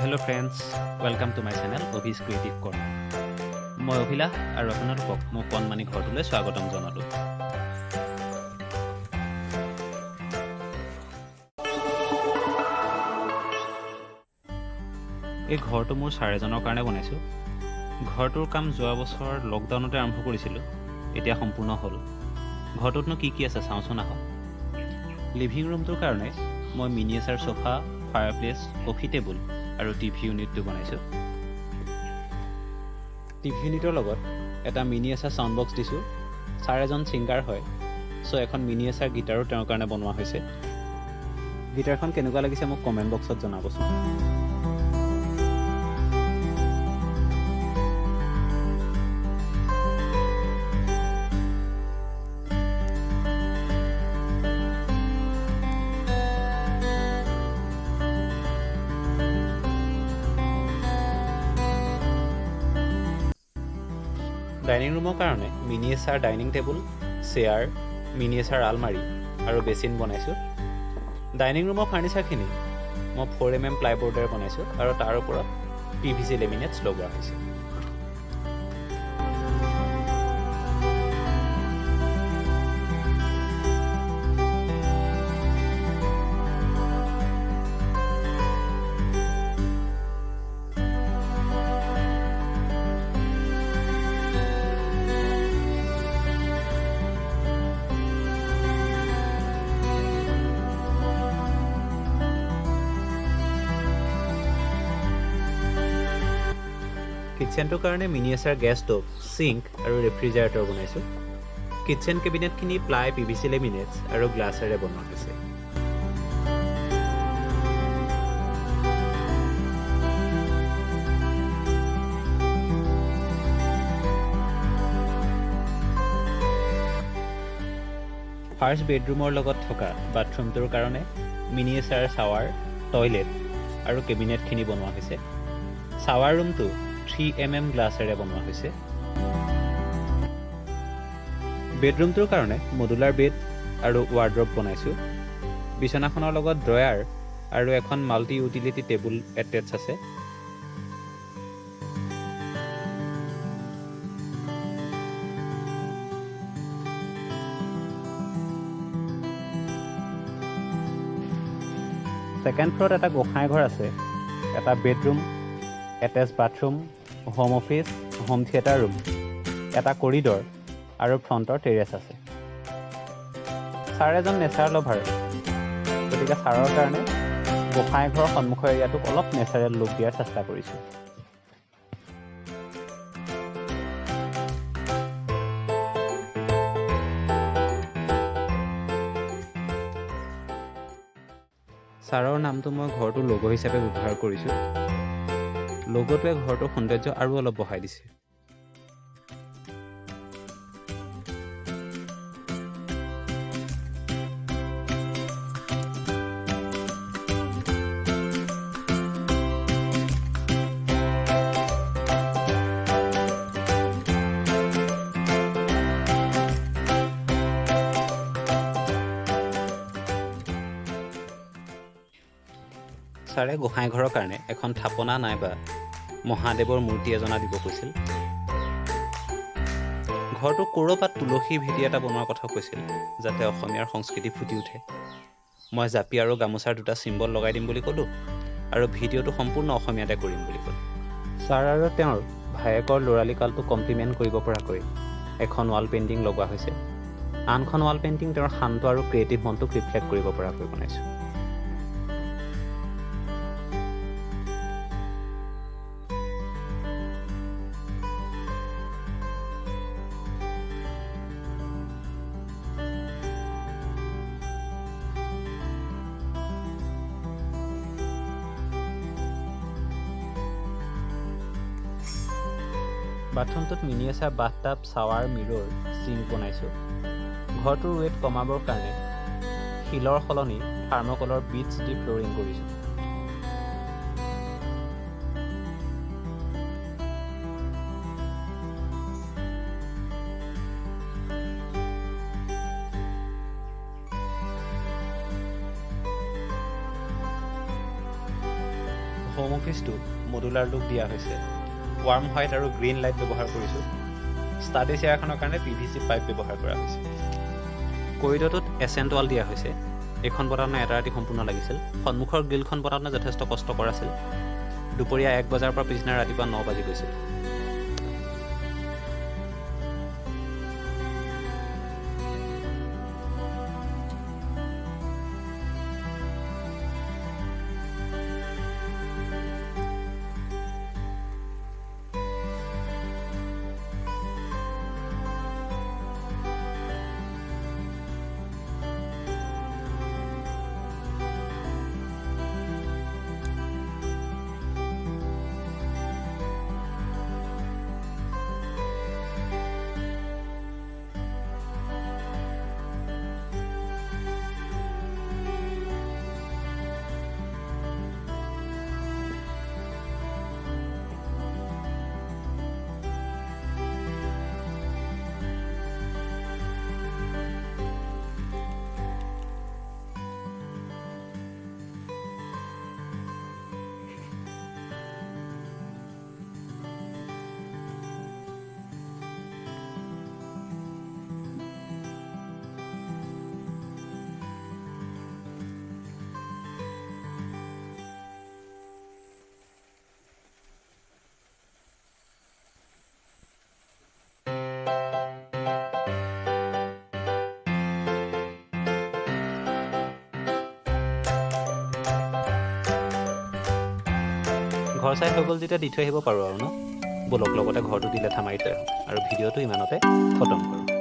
Hello friends, welcome to my channel Obhi's Creative Corner. মই অভিলাষ আৰু আপোনালোকক মোৰ কণমানি ঘৰটোলৈ স্বাগতম জনালো। এই ঘৰটো মোৰ চাৰিজনৰ কাৰণে বনাইছো। ঘৰটোৰ কাম যোৱা বছৰ লকডাউনতে আৰম্ভ কৰিছিলো। এতিয়া সম্পূৰ্ণ হ'ল। ঘৰটোতনো কি আছে চাওঁচোন আহক। লিভিং ৰুমটোৰ কাৰণে মই মিনিয়েচাৰ সোফা, ফায়াৰপ্লেচ, কফি টেবুল আৰু টিভি ইউনিটটো বনাইছো। টিভি ইউনিটৰ লগত এটা মিনিয়েচাৰ সাউণ্ড বক্স দিছো। ছাৰ এজন ছিংগাৰ হয়, চ' এখন মিনিয়েচাৰ গিটাৰো তেওঁৰ কাৰণে বনোৱা হৈছে। গিটাৰখন কেনেকুৱা লাগিছে মোক কমেণ্ট বক্সত জনাবচোন। ডাইনিং ৰুমৰ কাৰণে miniature dining table, chair, miniature আলমাৰি আৰু বেচিন বনাইছোঁ। ডাইনিং ৰুমৰ ফাৰ্নিচাৰখিনি মই 4mm প্লাইবৰ্ডেৰে বনাইছোঁ আৰু তাৰ ওপৰত PVC লেমিনেটছ লগোৱা হৈছে। কিটচেনটোৰ কাৰণে মিনিয়েচাৰ গেছ ষ্ট'ভ, চিংক আৰু ৰেফ্ৰিজাৰেটৰ বনাইছোঁ। কিটচেন কেবিনেটখিনি প্লাই, PVC লেমিনেটছ আৰু গ্লাছেৰে বনোৱা হৈছে। ফাৰ্ষ্ট বেডৰুমৰ লগত থকা বাথৰুমটোৰ কাৰণে মিনিয়েচাৰ শ্বাৱাৰ, টয়লেট আৰু কেবিনেটখিনি বনোৱা হৈছে। শ্বাৱাৰ ৰুমটো 3mm গ্লাছেৰে বনোৱা হৈছে। বেডৰুমটোৰ কাৰণে মডুলাৰ বেড আৰু ৱাৰ্ড্ৰব বনাইছোঁ। বিচনাখনৰ লগত ড্ৰয়াৰ আৰু এখন মাল্টি ইউটিলিটি টেবুল এটেচ আছে। ছেকেণ্ড ফ্ল'ৰত এটা গোঁসাই ঘৰ আছে, এটা bedroom, attach bathroom, home office, home theatre room, এটা কৰিডৰ আৰু ফ্ৰণ্টৰ টেৰেছ আছে। ছাৰ এজন নেচাৰ লভাৰ, গতিকে ছাৰৰ কাৰণে গোঁসাই ঘৰৰ সন্মুখৰ এৰিয়াটোক অলপ নেচাৰেল লুক দিয়াৰ চেষ্টা কৰিছোঁ। ছাৰৰ নামটো মই ঘৰটোৰ লোগো হিচাপে ব্যৱহাৰ কৰিছোঁ। লোগোটোৱে ঘৰটোৰ সৌন্দৰ্য আৰু অলপ বঢ়াই দিছে। ছাৰে গোঁসাই ঘৰৰ কাৰণে এখন থাপনা নাইবা মহাদেৱৰ মূৰ্তি এজনা দিব কৈছিল। ঘৰটো ক'ৰবাত তুলসী ভেটি এটা বনোৱাৰ কথা কৈছিল, যাতে অসমীয়াৰ সংস্কৃতি ফুটি উঠে। মই জাপি আৰু গামোচাৰ দুটা চিম্বল লগাই দিম বুলি ক'লোঁ আৰু ভিডিঅ'টো সম্পূৰ্ণ অসমীয়াতে কৰিম বুলি ক'লোঁ। ছাৰ আৰু তেওঁৰ ভায়েকৰ ল'ৰালি কালটো কমপ্লিমেণ্ট কৰিব পৰাকৈ এখন ৱাল পেইণ্টিং লগোৱা হৈছে। আনখন ৱাল পেইণ্টিং তেওঁৰ শান্ত আৰু ক্ৰিয়েটিভ মনটোক ৰিফ্লেক্ট কৰিব পৰাকৈ বনাইছোঁ। বাথৰুমটোত miniature bathtub, shower, mirror, sink বনাইছোঁ। ঘৰটোৰ ৱেট কমাবৰ কাৰণে শিলৰ সলনি থাৰ্মকলৰ বিটছ দি ফ্ল'ৰিং কৰিছোঁ। হোম অফিচটো মডুলাৰ লুক দিয়া হৈছে। ৱাৰ্ম হোৱাইট আৰু গ্ৰীণ লাইট ব্যৱহাৰ কৰিছোঁ। ষ্টাডি চেয়াৰখনৰ কাৰণে PVC পাইপ ব্যৱহাৰ কৰা হৈছে। কৰিডৰটোত এচেণ্ট ৱাল দিয়া হৈছে। এইখন বনাওঁতে এটা ৰাতি সম্পূৰ্ণ লাগিছিল। সন্মুখৰ গ্ৰিলখন বনাওঁতে যথেষ্ট কষ্টকৰ আছিল। দুপৰীয়া 1 বজাৰ পৰা পিছদিনা ৰাতিপুৱা 9 বাজি গৈছিল। ঘৰ চাই হৈ গ'ল যেতিয়া দি থৈ আহিব পাৰোঁ আৰু ন। ব'লক লগতে ঘৰটো দি লেঠা মাৰি থৈ আহোঁ আৰু ভিডিঅ'টো ইমানতে খতম কৰোঁ।